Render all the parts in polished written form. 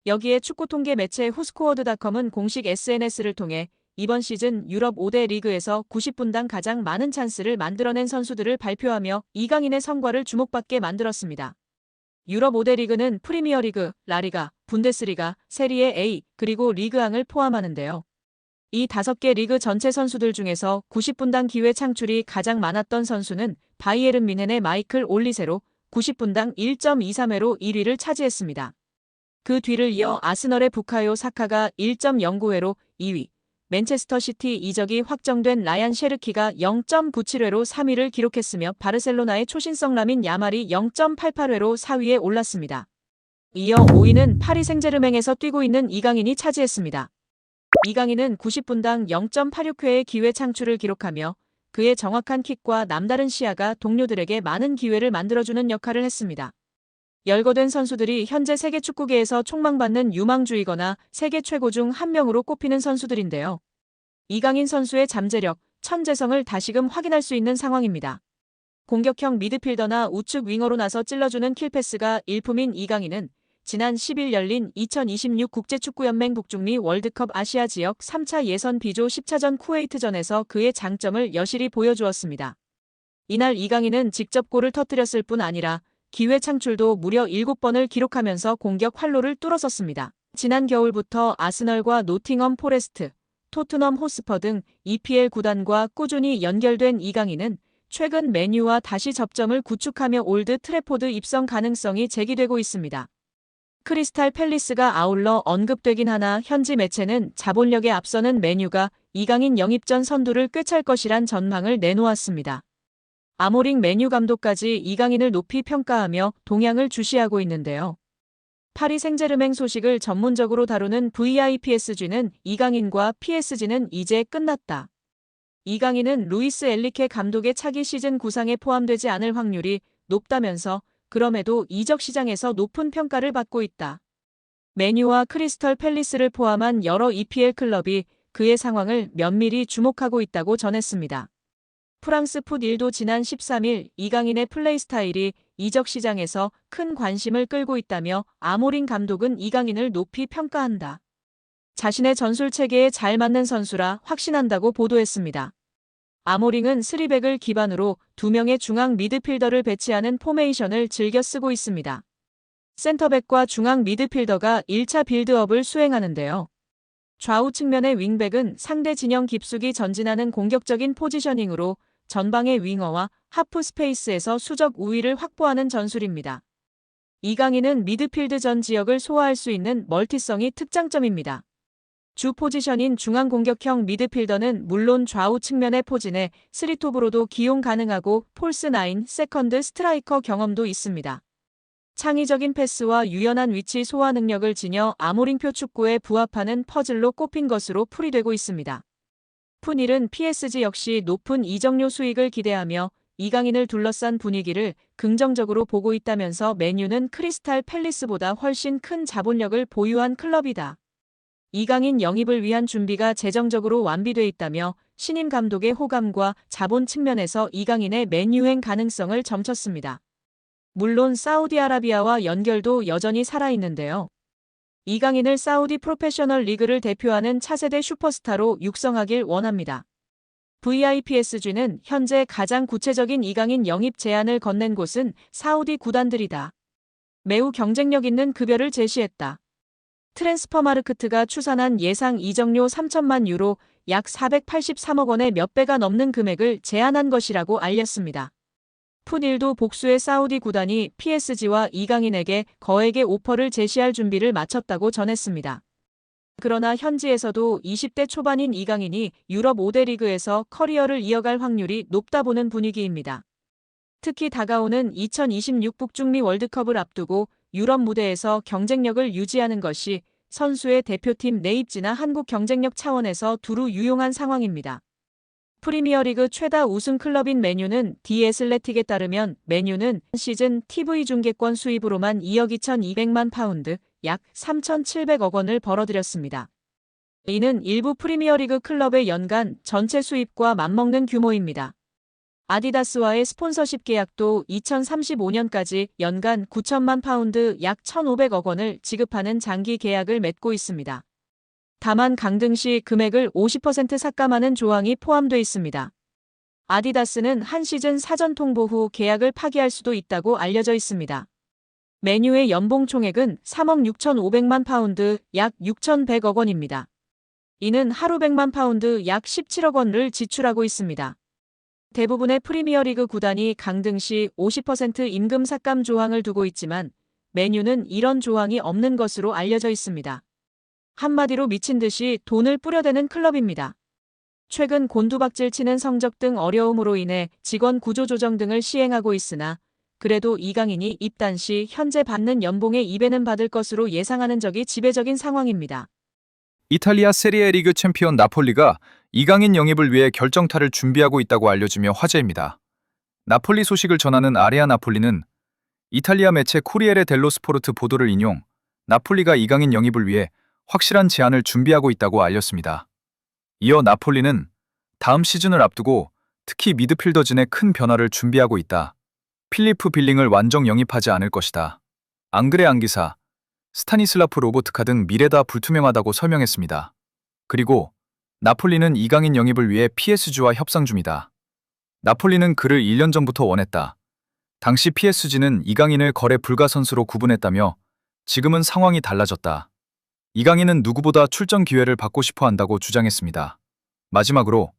여기에 축구 통계 매체 후스코어드닷컴은 공식 SNS를 통해 이번 시즌 유럽 5대 리그에서 90분당 가장 많은 찬스를 만들어낸 선수들을 발표하며 이강인의 성과를 주목받게 만들었습니다. 유럽 5대 리그는 프리미어리그, 라리가, 분데스리가, 세리에 A, 그리고 리그앙을 포함하는데요. 이 5개 리그 전체 선수들 중에서 90분당 기회 창출이 가장 많았던 선수는 바이에른 뮌헨의 마이클 올리세로 90분당 1.23회로 1위를 차지했습니다. 그 뒤를 이어 아스널의 부카요 사카가 1.09회로 2위, 맨체스터 시티 이적이 확정된 라얀 셰르키가 0.97회로 3위를 기록했으며 바르셀로나의 초신성 라민 야말이 0.88회로 4위에 올랐습니다. 이어 5위는 파리 생제르맹에서 뛰고 있는 이강인이 차지했습니다. 이강인은 90분당 0.86회의 기회 창출을 기록하며 그의 정확한 킥과 남다른 시야가 동료들에게 많은 기회를 만들어주는 역할을 했습니다. 열거된 선수들이 현재 세계 축구계에서 촉망받는 유망주이거나 세계 최고 중 한 명으로 꼽히는 선수들인데요. 이강인 선수의 잠재력, 천재성을 다시금 확인할 수 있는 상황입니다. 공격형 미드필더나 우측 윙어로 나서 찔러주는 킬패스가 일품인 이강인은 지난 10일 열린 2026 국제축구연맹 북중미 월드컵 아시아 지역 3차 예선 B조 10차전 쿠웨이트전에서 그의 장점을 여실히 보여주었습니다. 이날 이강인은 직접 골을 터뜨렸을 뿐 아니라 기회 창출도 무려 7번을 기록하면서 공격 활로를 뚫어섰습니다. 지난 겨울부터 아스널과 노팅엄 포레스트, 토트넘 호스퍼 등 EPL 구단과 꾸준히 연결된 이강인은 최근 맨유와 다시 접점을 구축하며 올드 트래포드 입성 가능성이 제기되고 있습니다. 크리스탈 팰리스가 아울러 언급되긴 하나 현지 매체는 자본력에 앞서는 맨유가 이강인 영입 전 선두를 꿰찰 것이란 전망을 내놓았습니다. 아모링 맨유 감독까지 이강인을 높이 평가하며 동향을 주시하고 있는데요. 파리 생제르맹 소식을 전문적으로 다루는 VIPSG는 이강인과 PSG는 이제 끝났다. 이강인은 루이스 엔리케 감독의 차기 시즌 구상에 포함되지 않을 확률이 높다면서 그럼에도 이적 시장에서 높은 평가를 받고 있다. 맨유와 크리스털 팰리스를 포함한 여러 EPL 클럽이 그의 상황을 면밀히 주목하고 있다고 전했습니다. 프랑스 풋1도 지난 13일 이강인의 플레이 스타일이 이적 시장에서 큰 관심을 끌고 있다며 아모링 감독은 이강인을 높이 평가한다. 자신의 전술 체계에 잘 맞는 선수라 확신한다고 보도했습니다. 아모링은 3백을 기반으로 2명의 중앙 미드필더를 배치하는 포메이션을 즐겨 쓰고 있습니다. 센터백과 중앙 미드필더가 1차 빌드업을 수행하는데요. 좌우 측면의 윙백은 상대 진영 깊숙이 전진하는 공격적인 포지셔닝으로 전방의 윙어와 하프 스페이스에서 수적 우위를 확보하는 전술입니다. 이강인은 미드필드 전 지역을 소화할 수 있는 멀티성이 특장점입니다. 주 포지션인 중앙 공격형 미드필더는 물론 좌우 측면의 포진에 3톱으로도 기용 가능하고 폴스9, 세컨드 스트라이커 경험도 있습니다. 창의적인 패스와 유연한 위치 소화 능력을 지녀 아모링표 축구에 부합하는 퍼즐로 꼽힌 것으로 풀이되고 있습니다. 풋1은 PSG 역시 높은 이적료 수익을 기대하며 이강인을 둘러싼 분위기를 긍정적으로 보고 있다면서 맨유는 크리스탈 팰리스보다 훨씬 큰 자본력을 보유한 클럽이다. 이강인 영입을 위한 준비가 재정적으로 완비돼 있다며 신임 감독의 호감과 자본 측면에서 이강인의 맨유행 가능성을 점쳤습니다. 물론 사우디아라비아와 연결도 여전히 살아있는데요. 이강인을 사우디 프로페셔널 리그를 대표하는 차세대 슈퍼스타로 육성하길 원합니다. VIPSG는 현재 가장 구체적인 이강인 영입 제안을 건넨 곳은 사우디 구단들이다. 매우 경쟁력 있는 급여를 제시했다. 트랜스퍼마르크트가 추산한 예상 이적료 3천만 유로 약 483억 원의 몇 배가 넘는 금액을 제안한 것이라고 알렸습니다. 풋1도 복수의 사우디 구단이 PSG와 이강인에게 거액의 오퍼를 제시할 준비를 마쳤다고 전했습니다. 그러나 현지에서도 20대 초반인 이강인이 유럽 5대 리그에서 커리어를 이어갈 확률이 높다 보는 분위기입니다. 특히 다가오는 2026 북중미 월드컵을 앞두고 유럽 무대에서 경쟁력을 유지하는 것이 선수의 대표팀 내 입지나 한국 경쟁력 차원에서 두루 유용한 상황입니다. 프리미어리그 최다 우승 클럽인 맨유는 디 애슬레틱에 따르면 맨유는 시즌 TV 중계권 수입으로만 2억 2,200만 파운드, 약 3,700억 원을 벌어들였습니다. 이는 일부 프리미어리그 클럽의 연간 전체 수입과 맞먹는 규모입니다. 아디다스와의 스폰서십 계약도 2035년까지 연간 9천만 파운드 약 1,500억 원을 지급하는 장기 계약을 맺고 있습니다. 다만 강등 시 금액을 50% 삭감하는 조항이 포함돼 있습니다. 아디다스는 한 시즌 사전 통보 후 계약을 파기할 수도 있다고 알려져 있습니다. 맨유의 연봉 총액은 3억 6,500만 파운드 약 6,100억 원입니다. 이는 하루 100만 파운드 약 17억 원을 지출하고 있습니다. 대부분의 프리미어리그 구단이 강등 시 50% 임금 삭감 조항을 두고 있지만 맨유는 이런 조항이 없는 것으로 알려져 있습니다. 한마디로 미친 듯이 돈을 뿌려대는 클럽입니다. 최근 곤두박질 치는 성적 등 어려움으로 인해 직원 구조 조정 등을 시행하고 있으나 그래도 이강인이 입단 시 현재 받는 연봉의 2배는 받을 것으로 예상하는 적이 지배적인 상황입니다. 이탈리아 세리에 리그 챔피언 나폴리가 이강인 영입을 위해 결정타를 준비하고 있다고 알려지며 화제입니다. 나폴리 소식을 전하는 아레아 나폴리는 이탈리아 매체 코리에레 델로 스포르트 보도를 인용 나폴리가 이강인 영입을 위해 확실한 제안을 준비하고 있다고 알렸습니다. 이어 나폴리는 다음 시즌을 앞두고 특히 미드필더진에 큰 변화를 준비하고 있다. 필리프 빌링을 완전 영입하지 않을 것이다. 앙그레 안기사, 스타니슬라프 로보트카 등 미래다 불투명하다고 설명했습니다. 그리고 나폴리는 이강인 영입을 위해 PSG와 협상 중이다. 나폴리는 그를 1년 전부터 원했다. 당시 PSG는 이강인을 거래 불가 선수로 구분했다며 지금은 상황이 달라졌다. 이강인은 누구보다 출전 기회를 받고 싶어 한다고 주장했습니다. 마지막으로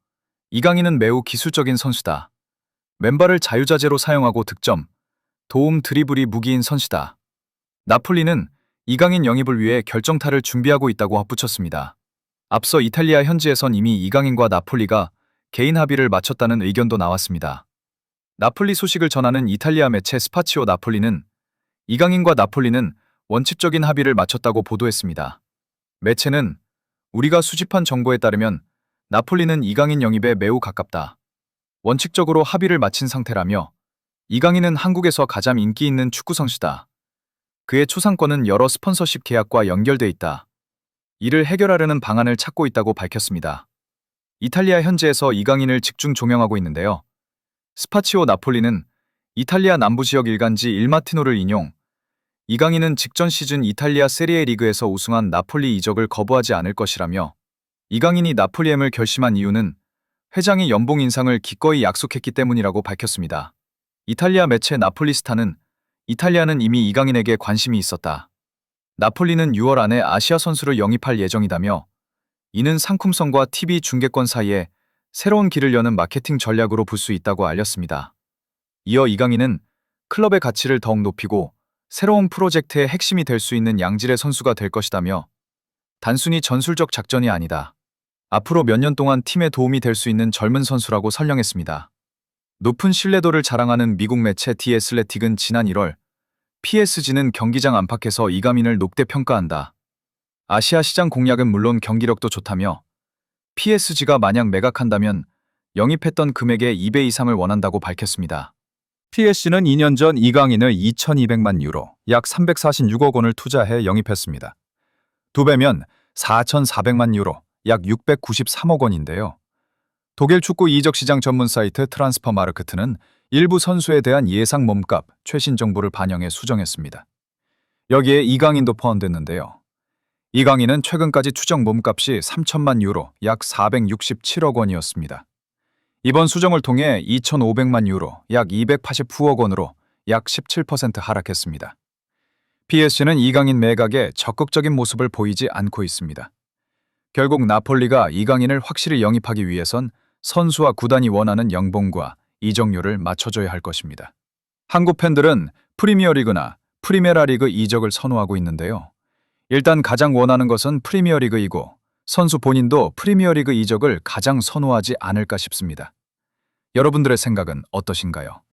이강인은 매우 기술적인 선수다. 왼발을 자유자재로 사용하고 득점, 도움 드리블이 무기인 선수다. 나폴리는 이강인 영입을 위해 결정타를 준비하고 있다고 덧붙였습니다. 앞서 이탈리아 현지에선 이미 이강인과 나폴리가 개인 합의를 마쳤다는 의견도 나왔습니다. 나폴리 소식을 전하는 이탈리아 매체 스파치오 나폴리는 이강인과 나폴리는 원칙적인 합의를 마쳤다고 보도했습니다. 매체는 우리가 수집한 정보에 따르면 나폴리는 이강인 영입에 매우 가깝다. 원칙적으로 합의를 마친 상태라며 이강인은 한국에서 가장 인기 있는 축구 선수다. 그의 초상권은 여러 스폰서십 계약과 연결돼 있다. 이를 해결하려는 방안을 찾고 있다고 밝혔습니다. 이탈리아 현지에서 이강인을 집중 조명하고 있는데요. 스파치오 나폴리는 이탈리아 남부 지역 일간지 일마티노를 인용 이강인은 직전 시즌 이탈리아 세리에 리그에서 우승한 나폴리 이적을 거부하지 않을 것이라며 이강인이 나폴리엠을 결심한 이유는 회장이 연봉 인상을 기꺼이 약속했기 때문이라고 밝혔습니다. 이탈리아 매체 나폴리스타는 이탈리아는 이미 이강인에게 관심이 있었다. 나폴리는 6월 안에 아시아 선수를 영입할 예정이다며 이는 상품성과 TV 중계권 사이에 새로운 길을 여는 마케팅 전략으로 볼 수 있다고 알렸습니다. 이어 이강인은 클럽의 가치를 더욱 높이고 새로운 프로젝트의 핵심이 될 수 있는 양질의 선수가 될 것이다며 단순히 전술적 작전이 아니다. 앞으로 몇 년 동안 팀에 도움이 될 수 있는 젊은 선수라고 설명했습니다. 높은 신뢰도를 자랑하는 미국 매체 디 애슬레틱은 지난 1월 PSG는 경기장 안팎에서 이강인을 높게 평가한다. 아시아 시장 공략은 물론 경기력도 좋다며 PSG가 만약 매각한다면 영입했던 금액의 2배 이상을 원한다고 밝혔습니다. PSG는 2년 전 이강인을 2,200만 유로, 약 346억 원을 투자해 영입했습니다. 2배면 4,400만 유로, 약 693억 원인데요. 독일 축구 이적 시장 전문 사이트 트란스퍼마르크트는 일부 선수에 대한 예상 몸값, 최신 정보를 반영해 수정했습니다. 여기에 이강인도 포함됐는데요. 이강인은 최근까지 추정 몸값이 3천만 유로, 약 467억 원이었습니다. 이번 수정을 통해 2,500만 유로, 약 289억 원으로 약 17% 하락했습니다. PSG는 이강인 매각에 적극적인 모습을 보이지 않고 있습니다. 결국 나폴리가 이강인을 확실히 영입하기 위해선 선수와 구단이 원하는 연봉과 이적료를 맞춰줘야 할 것입니다. 한국 팬들은 프리미어리그나 프리메라리그 이적을 선호하고 있는데요. 일단 가장 원하는 것은 프리미어리그이고 선수 본인도 프리미어리그 이적을 가장 선호하지 않을까 싶습니다. 여러분들의 생각은 어떠신가요?